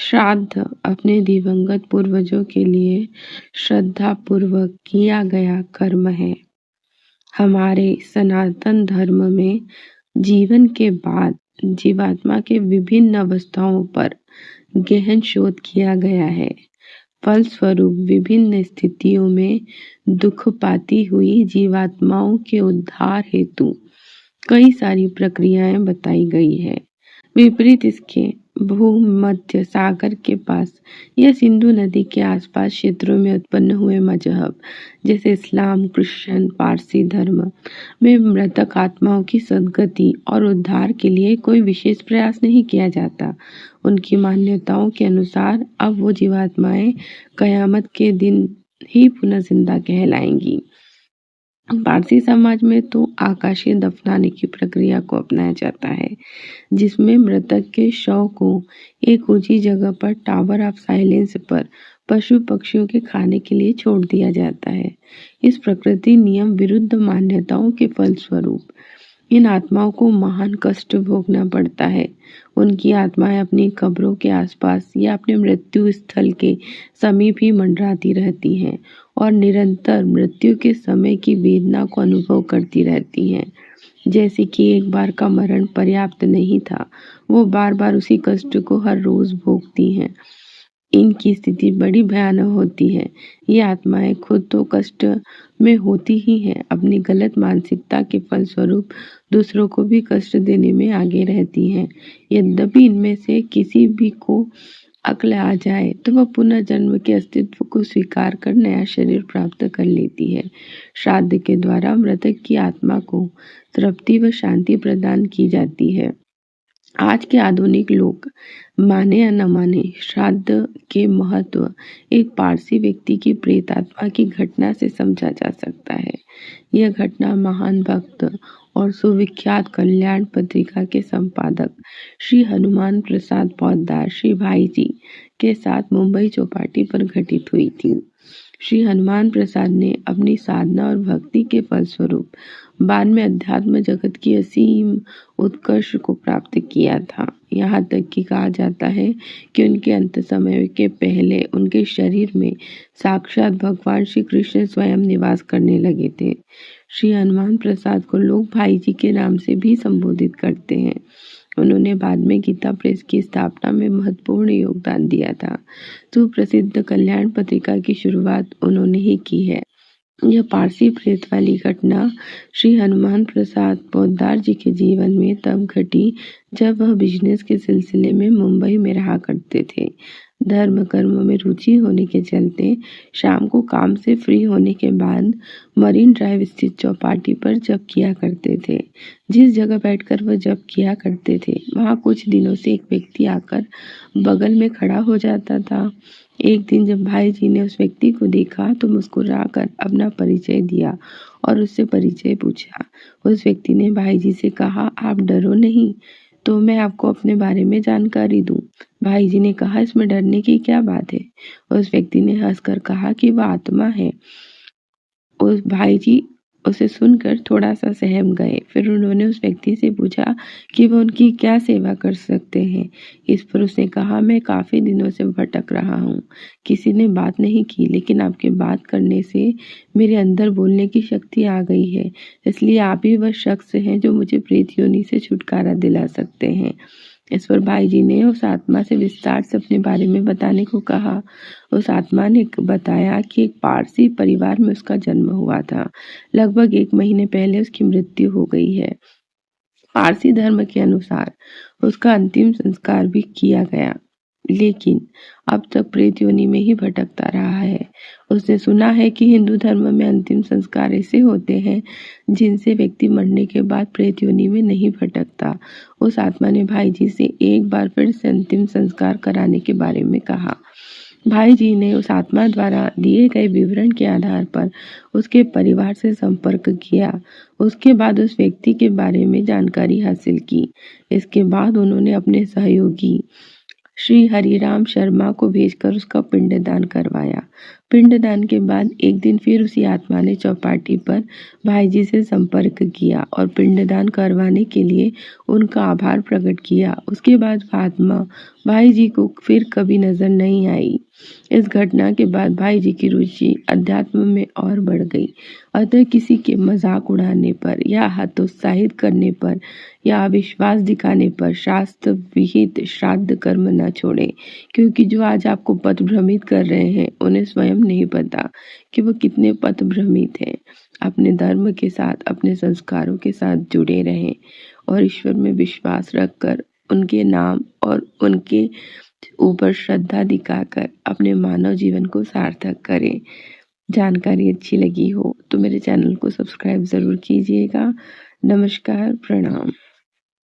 श्राद्ध अपने दिवंगत पूर्वजों के लिए श्रद्धापूर्वक किया गया कर्म है। हमारे सनातन धर्म में जीवन के बाद जीवात्मा के विभिन्न अवस्थाओं पर गहन शोध किया गया है। फलस्वरूप विभिन्न स्थितियों में दुख पाती हुई जीवात्माओं के उद्धार हेतु कई सारी प्रक्रियाएं बताई गई है। विपरीत इसके भूमध्य सागर के पास या सिंधु नदी के आसपास क्षेत्रों में उत्पन्न हुए मजहब जैसे इस्लाम, क्रिश्चियन, पारसी धर्म में मृतक आत्माओं की सद्गति और उद्धार के लिए कोई विशेष प्रयास नहीं किया जाता। उनकी मान्यताओं के अनुसार अब वो जीवात्माएं कयामत के दिन ही पुनः जिंदा कहलाएंगी। पारसी समाज में तो आकाशीय दफनाने की प्रक्रिया को अपनाया जाता है, जिसमें मृतक के शव को एक ऊंची जगह पर टावर ऑफ साइलेंस पर पशु पक्षियों के खाने के लिए छोड़ दिया जाता है। इस प्रकृति नियम विरुद्ध मान्यताओं के फलस्वरूप इन आत्माओं को महान कष्ट भोगना पड़ता है। उनकी आत्माएं अपनी कब्रों के आसपास या अपने मृत्यु स्थल के समीप ही मंडराती रहती हैं और निरंतर मृत्यु के समय की वेदना को अनुभव करती रहती हैं। जैसे कि एक बार का मरण पर्याप्त नहीं था, वो बार बार उसी कष्ट को हर रोज भोगती हैं। इनकी स्थिति बड़ी भयानक होती है। ये आत्माएं खुद तो कष्ट में होती ही हैं, अपनी गलत मानसिकता के फलस्वरूप दूसरों को भी कष्ट देने में आगे रहती हैं। यद्यपि इनमें से किसी भी को अक्ल आ जाए तो वह पुनर्जन्म के अस्तित्व को स्वीकार कर नया शरीर प्राप्त कर लेती है। श्राद्ध के द्वारा मृतक की आत्मा को तृप्ति व शांति प्रदान की जाती है। आज के आधुनिक लोग माने या न माने, श्राद्ध के महत्व एक पारसी व्यक्ति की प्रेतात्मा की घटना से समझा जा सकता है। यह घटना महान भक्त और सुविख्यात कल्याण पत्रिका के संपादक श्री हनुमान प्रसाद पोद्दार श्री भाई जी के साथ मुंबई चौपाटी पर घटित हुई थी। श्री हनुमान प्रसाद ने अपनी साधना और भक्ति के फलस्वरूप बाद में अध्यात्म जगत की असीम उत्कर्ष को प्राप्त किया था। यहाँ तक कि कहा जाता है कि उनके अंत समय के पहले उनके शरीर में साक्षात भगवान श्री कृष्ण स्वयं निवास करने लगे थे। श्री हनुमान प्रसाद को लोग भाई जी के नाम से भी संबोधित करते हैं। उन्होंने बाद में गीता प्रेस की स्थापना में महत्वपूर्ण योगदान दिया था। सुप्रसिद्ध कल्याण पत्रिका की शुरुआत उन्होंने ही की है। यह पारसी प्रेत वाली घटना श्री हनुमान प्रसाद पोद्दार जी के जीवन में तब घटी जब वह बिजनेस के सिलसिले में मुंबई में रहा करते थे। धर्म कर्म में रुचि होने के चलते शाम को काम से फ्री होने के बाद मरीन ड्राइव स्थित चौपाटी पर जप किया करते थे। जिस जगह बैठकर वह जप किया करते थे वहां कुछ दिनों से एक व्यक्ति आकर बगल में खड़ा हो जाता था। एक दिन जब भाई जी ने उस व्यक्ति को देखा तो मुस्कुराकर अपना परिचय दिया और उससे परिचय पूछा। उस व्यक्ति ने भाई जी से कहा, आप डरो नहीं तो मैं आपको अपने बारे में जानकारी दूं। भाई जी ने कहा, इसमें डरने की क्या बात है। उस व्यक्ति ने हंसकर कहा कि वह आत्मा है। उस भाई जी उसे सुनकर थोड़ा सा सहम गए। फिर उन्होंने उस व्यक्ति से पूछा कि वो उनकी क्या सेवा कर सकते हैं। इस पर उसने कहा, मैं काफ़ी दिनों से भटक रहा हूँ, किसी ने बात नहीं की, लेकिन आपके बात करने से मेरे अंदर बोलने की शक्ति आ गई है, इसलिए आप ही वह शख्स हैं जो मुझे प्रेत योनि से छुटकारा दिला सकते हैं। इस पर भाई जी ने उस आत्मा से विस्तार से अपने बारे में बताने को कहा। उस आत्मा ने बताया कि एक पारसी परिवार में उसका जन्म हुआ था। लगभग 1 महीने पहले उसकी मृत्यु हो गई है। पारसी धर्म के अनुसार उसका अंतिम संस्कार भी किया गया, लेकिन अब तक प्रेत योनि में ही भटकता रहा है। उसने सुना है कि हिंदू धर्म में अंतिम संस्कार ऐसे होते हैं जिनसे व्यक्ति मरने के बाद प्रेत योनि में नहीं भटकता। उस आत्मा ने भाई जी से एक बार फिर से अंतिम संस्कार कराने के बारे में कहा। भाई जी ने उस आत्मा द्वारा दिए गए विवरण के आधार पर उसके परिवार से संपर्क किया। उसके बाद उस व्यक्ति के बारे में जानकारी हासिल की। इसके बाद उन्होंने अपने सहयोगी श्री हरिराम शर्मा को भेजकर उसका पिंडदान करवाया। पिंडदान के बाद एक दिन फिर उसी आत्मा ने चौपाटी पर भाई जी से संपर्क किया और पिंडदान करवाने के लिए उनका आभार प्रकट किया। उसके बाद आत्मा भाई जी को फिर कभी नजर नहीं आई। इस घटना के बाद भाई जी की रुचि अध्यात्म में और बढ़ गई। अतः किसी के मजाक उड़ाने पर या हतोत्साहित करने पर या अविश्वास दिखाने पर शास्त्र विहित श्राद्ध कर्म न छोड़े, क्योंकि जो आज आपको पथ भ्रमित कर रहे हैं उन्हें स्वयं नहीं पता कि वो कितने पथ भ्रमित हैं। अपने धर्म के साथ, अपने संस्कारों के साथ जुड़े रहें और ईश्वर में विश्वास रखकर उनके नाम और उनके ऊपर श्रद्धा दिखाकर अपने मानव जीवन को सार्थक करें। जानकारी अच्छी लगी हो तो मेरे चैनल को सब्सक्राइब ज़रूर कीजिएगा। नमस्कार, प्रणाम।